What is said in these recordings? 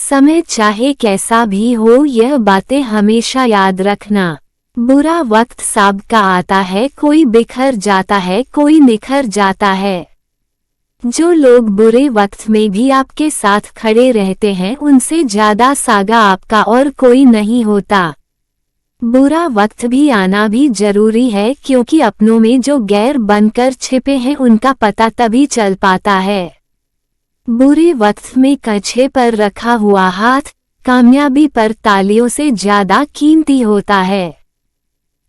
समय चाहे कैसा भी हो, यह बातें हमेशा याद रखना। बुरा वक्त सबका आता है, कोई बिखर जाता है, कोई निखर जाता है। जो लोग बुरे वक्त में भी आपके साथ खड़े रहते हैं, उनसे ज्यादा सागा आपका और कोई नहीं होता। बुरा वक्त भी आना भी जरूरी है, क्योंकि अपनों में जो गैर बनकर छिपे हैं उनका पता तभी चल पाता है। बुरे वक्त में कछे पर रखा हुआ हाथ कामयाबी पर तालियों से ज्यादा कीमती होता है।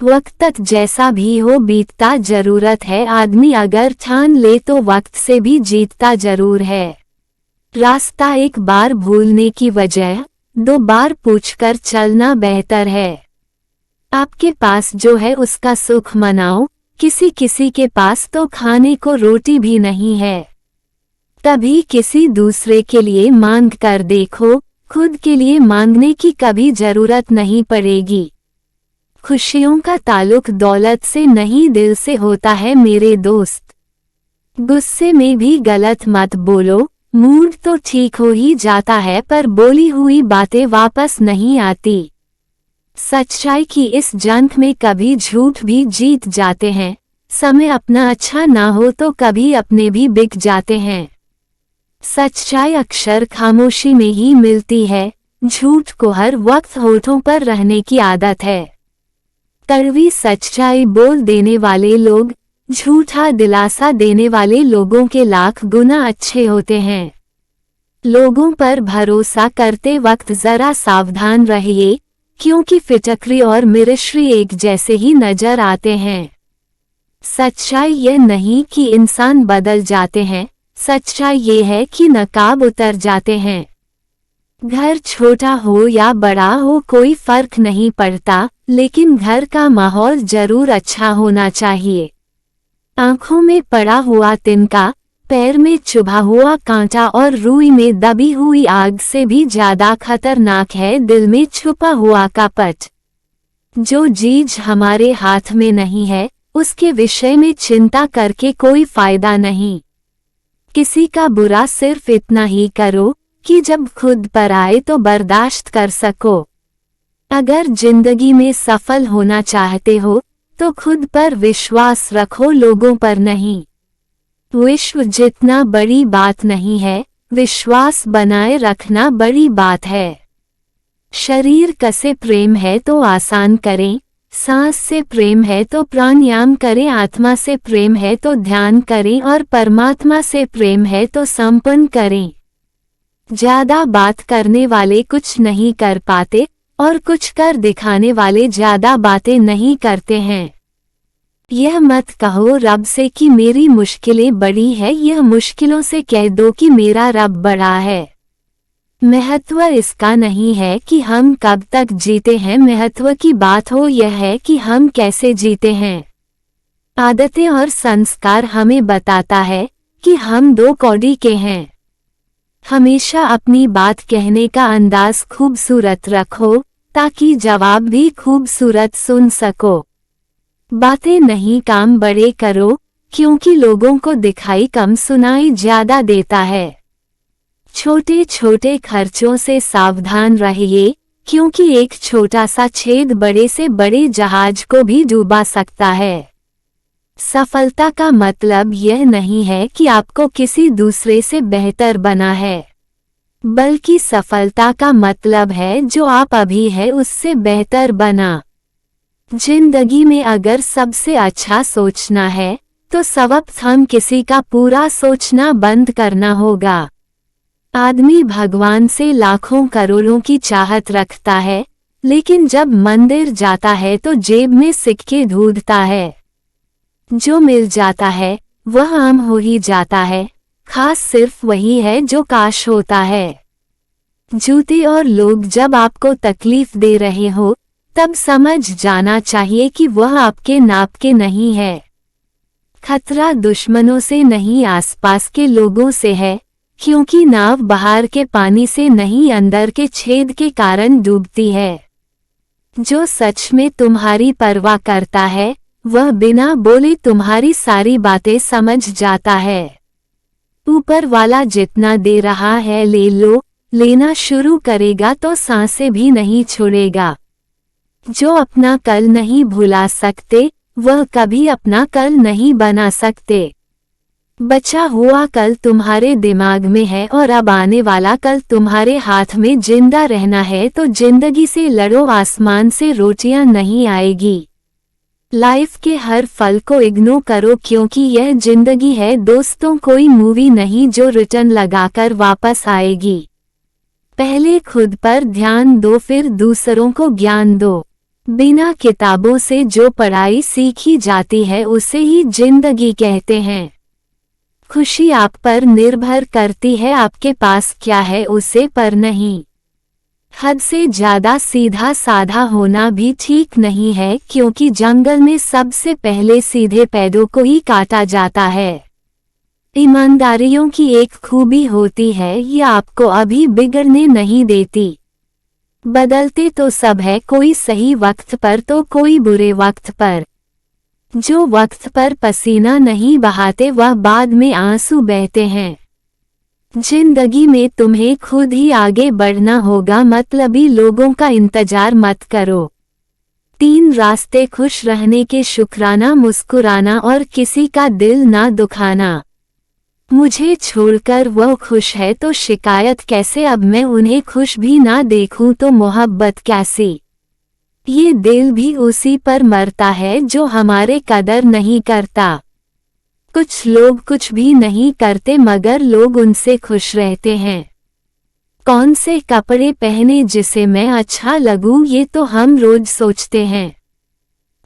वक्त जैसा भी हो बीतता जरूरत है, आदमी अगर ठान ले तो वक्त से भी जीतता जरूर है। रास्ता एक बार भूलने की बजाय 2 बार पूछकर चलना बेहतर है। आपके पास जो है उसका सुख मनाओ, किसी किसी के पास तो खाने को रोटी भी नहीं है। तभी किसी दूसरे के लिए मांग कर देखो, खुद के लिए मांगने की कभी जरूरत नहीं पड़ेगी। खुशियों का ताल्लुक दौलत से नहीं, दिल से होता है मेरे दोस्त। गुस्से में भी गलत मत बोलो, मूड तो ठीक हो ही जाता है पर बोली हुई बातें वापस नहीं आती। सच्चाई की इस जंग में कभी झूठ भी जीत जाते हैं। समय अपना अच्छा ना हो तो कभी अपने भी बिक जाते हैं। सच्चाई अक्सर खामोशी में ही मिलती है, झूठ को हर वक्त होठों पर रहने की आदत है। कड़वी सच्चाई बोल देने वाले लोग झूठा दिलासा देने वाले लोगों के लाख गुना अच्छे होते हैं। लोगों पर भरोसा करते वक्त जरा सावधान रहिए, क्योंकि फिटकरी और मिर्ची एक जैसे ही नजर आते हैं। सच्चाई यह नहीं कि इंसान बदल जाते हैं, सच्चाई ये है कि नकाब उतर जाते हैं। घर छोटा हो या बड़ा हो कोई फर्क नहीं पड़ता, लेकिन घर का माहौल जरूर अच्छा होना चाहिए। आंखों में पड़ा हुआ तिनका, पैर में चुभा हुआ कांटा और रुई में दबी हुई आग से भी ज्यादा खतरनाक है दिल में छुपा हुआ कपट। जो चीज हमारे हाथ में नहीं है, उसके विषय में चिंता करके कोई फायदा नहीं। किसी का बुरा सिर्फ इतना ही करो कि जब खुद पर आए तो बर्दाश्त कर सको। अगर जिंदगी में सफल होना चाहते हो तो खुद पर विश्वास रखो, लोगों पर नहीं। विश्व जितना बड़ी बात नहीं है, विश्वास बनाए रखना बड़ी बात है। शरीर कसे प्रेम है तो आसान करें, सांस से प्रेम है तो प्राणायाम करें, आत्मा से प्रेम है तो ध्यान करें और परमात्मा से प्रेम है तो संपन्न करें। ज्यादा बात करने वाले कुछ नहीं कर पाते और कुछ कर दिखाने वाले ज्यादा बातें नहीं करते हैं। यह मत कहो रब से कि मेरी मुश्किलें बड़ी है, यह मुश्किलों से कह दो कि मेरा रब बड़ा है। महत्व इसका नहीं है कि हम कब तक जीते हैं, महत्व की बात हो यह है कि हम कैसे जीते हैं। आदतें और संस्कार हमें बताता है कि हम 2 कौड़ी के हैं। हमेशा अपनी बात कहने का अंदाज खूबसूरत रखो, ताकि जवाब भी खूबसूरत सुन सको। बातें नहीं काम बड़े करो, क्योंकि लोगों को दिखाई कम सुनाई ज्यादा देता है। छोटे छोटे खर्चों से सावधान रहिए, क्योंकि एक छोटा सा छेद बड़े से बड़े जहाज को भी डूबा सकता है। सफलता का मतलब यह नहीं है कि आपको किसी दूसरे से बेहतर बना है, बल्कि सफलता का मतलब है जो आप अभी है उससे बेहतर बना। जिंदगी में अगर सबसे अच्छा सोचना है तो सबक हम किसी का पूरा सोचना बंद करना होगा। आदमी भगवान से लाखों करोड़ों की चाहत रखता है, लेकिन जब मंदिर जाता है तो जेब में सिक्के ढूंढता है। जो मिल जाता है वह आम हो ही जाता है, खास सिर्फ वही है जो काश होता है। जूते और लोग जब आपको तकलीफ दे रहे हो तब समझ जाना चाहिए कि वह आपके नाप के नहीं है। खतरा दुश्मनों से नहीं आसपास के लोगों से है, क्योंकि नाव बाहर के पानी से नहीं अंदर के छेद के कारण डूबती है। जो सच में तुम्हारी परवाह करता है वह बिना बोले तुम्हारी सारी बातें समझ जाता है। ऊपर वाला जितना दे रहा है ले लो, लेना शुरू करेगा तो सांसें भी नहीं छोड़ेगा। जो अपना कल नहीं भुला सकते, वह कभी अपना कल नहीं बना सकते। बचा हुआ कल तुम्हारे दिमाग में है और अब आने वाला कल तुम्हारे हाथ में। जिंदा रहना है तो जिंदगी से लड़ो, आसमान से रोटियां नहीं आएगी। लाइफ के हर फल को इग्नोर करो क्योंकि यह जिंदगी है दोस्तों, कोई मूवी नहीं जो रिटर्न लगाकर वापस आएगी। पहले खुद पर ध्यान दो फिर दूसरों को ज्ञान दो। बिना किताबों से जो पढ़ाई सीखी जाती है उसे ही जिंदगी कहते हैं। खुशी आप पर निर्भर करती है, आपके पास क्या है उसे पर नहीं। हद से ज्यादा सीधा साधा होना भी ठीक नहीं है क्योंकि जंगल में सबसे पहले सीधे पेड़ों को ही काटा जाता है। ईमानदारियों की एक खूबी होती है, ये आपको अभी बिगड़ने नहीं देती। बदलते तो सब है, कोई सही वक्त पर तो कोई बुरे वक्त पर। जो वक्त पर पसीना नहीं बहाते वह बाद में आंसू बहते हैं। जिंदगी में तुम्हें खुद ही आगे बढ़ना होगा, मतलबी लोगों का इंतजार मत करो। 3 रास्ते खुश रहने के, शुक्राना, मुस्कुराना और किसी का दिल ना दुखाना। मुझे छोड़कर वह खुश है तो शिकायत कैसे, अब मैं उन्हें खुश भी ना देखूं तो मोहब्बत कैसी। ये दिल भी उसी पर मरता है जो हमारे कदर नहीं करता। कुछ लोग कुछ भी नहीं करते मगर लोग उनसे खुश रहते हैं। कौन से कपड़े पहने जिसे मैं अच्छा लगूं ये तो हम रोज सोचते हैं,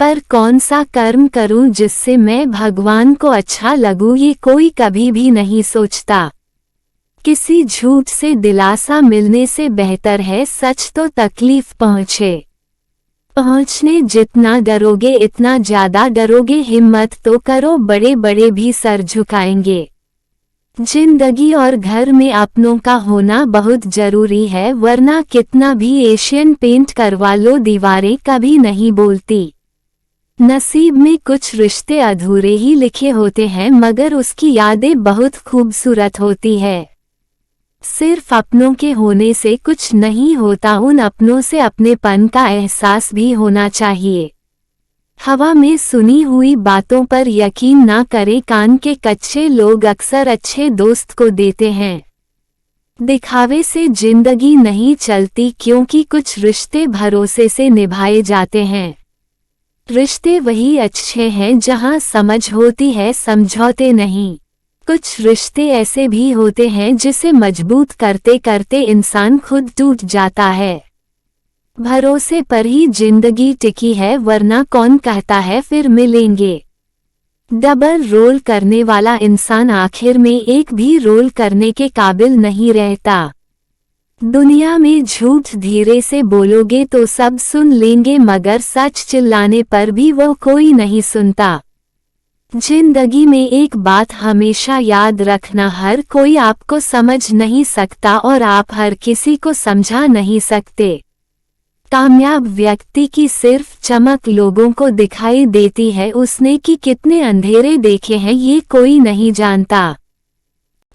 पर कौन सा कर्म करूं जिससे मैं भगवान को अच्छा लगूं ये कोई कभी भी नहीं सोचता। किसी झूठ से दिलासा मिलने से बेहतर है सच तो तकलीफ पहुंचने जितना डरोगे इतना ज्यादा डरोगे। हिम्मत तो करो, बड़े बड़े भी सर झुकाएंगे। जिंदगी और घर में अपनों का होना बहुत जरूरी है, वरना कितना भी एशियन पेंट करवा लो दीवारें कभी नहीं बोलती। नसीब में कुछ रिश्ते अधूरे ही लिखे होते हैं मगर उसकी यादें बहुत खूबसूरत होती है। सिर्फ अपनों के होने से कुछ नहीं होता, उन अपनों से अपनेपन का एहसास भी होना चाहिए। हवा में सुनी हुई बातों पर यकीन ना करें, कान के कच्चे लोग अक्सर अच्छे दोस्त को देते हैं। दिखावे से जिंदगी नहीं चलती क्योंकि कुछ रिश्ते भरोसे से निभाए जाते हैं। रिश्ते वही अच्छे हैं जहां समझ होती है, समझौते नहीं। कुछ रिश्ते ऐसे भी होते हैं जिसे मजबूत करते करते इंसान खुद टूट जाता है। भरोसे पर ही जिंदगी टिकी है, वरना कौन कहता है फिर मिलेंगे। डबल रोल करने वाला इंसान आखिर में एक भी रोल करने के काबिल नहीं रहता। दुनिया में झूठ धीरे से बोलोगे तो सब सुन लेंगे मगर सच चिल्लाने पर भी वो कोई नहीं सुनता। जिंदगी में एक बात हमेशा याद रखना, हर कोई आपको समझ नहीं सकता और आप हर किसी को समझा नहीं सकते। कामयाब व्यक्ति की सिर्फ चमक लोगों को दिखाई देती है, उसने कि कितने अंधेरे देखे हैं ये कोई नहीं जानता।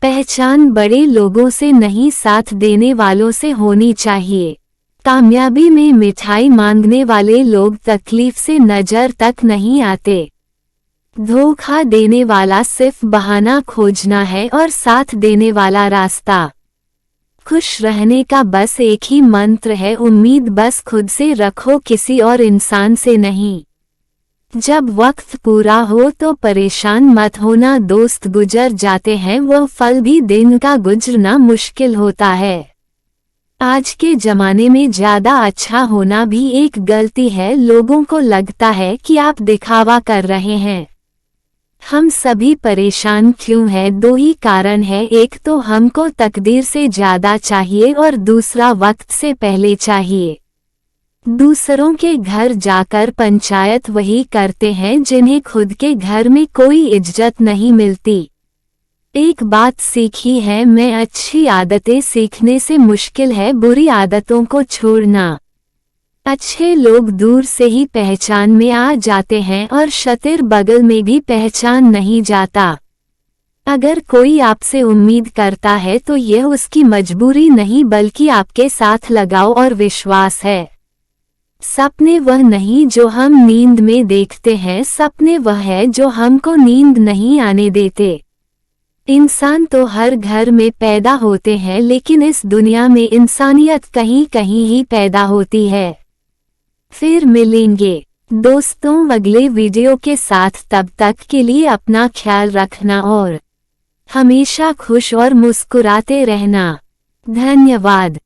पहचान बड़े लोगों से नहीं साथ देने वालों से होनी चाहिए। कामयाबी में मिठाई मांगने वाले लोग तकलीफ से नजर तक नहीं आते। धोखा देने वाला सिर्फ बहाना खोजना है और साथ देने वाला रास्ता। खुश रहने का बस एक ही मंत्र है, उम्मीद बस खुद से रखो, किसी और इंसान से नहीं। जब वक्त पूरा हो तो परेशान मत होना, दोस्त गुजर जाते हैं वो फल भी दिन का गुजरना मुश्किल होता है। आज के जमाने में ज्यादा अच्छा होना भी एक गलती है, लोगों को लगता है कि आप दिखावा कर रहे हैं। हम सभी परेशान क्यों हैं? 2 ही कारण है, एक तो हमको तकदीर से ज्यादा चाहिए और दूसरा वक्त से पहले चाहिए। दूसरों के घर जाकर पंचायत वही करते हैं जिन्हें खुद के घर में कोई इज्जत नहीं मिलती। एक बात सीखी है मैं, अच्छी आदतें सीखने से मुश्किल है बुरी आदतों को छोड़ना। अच्छे लोग दूर से ही पहचान में आ जाते हैं और शतिर बगल में भी पहचान नहीं जाता। अगर कोई आपसे उम्मीद करता है तो यह उसकी मजबूरी नहीं बल्कि आपके साथ लगाव और विश्वास है। सपने वह नहीं जो हम नींद में देखते हैं, सपने वह है जो हमको नींद नहीं आने देते। इंसान तो हर घर में पैदा होते हैं, लेकिन इस दुनिया में इंसानियत कहीं कहीं ही पैदा होती है। फिर मिलेंगे दोस्तों अगले वीडियो के साथ, तब तक के लिए अपना ख्याल रखना और हमेशा खुश और मुस्कुराते रहना। धन्यवाद।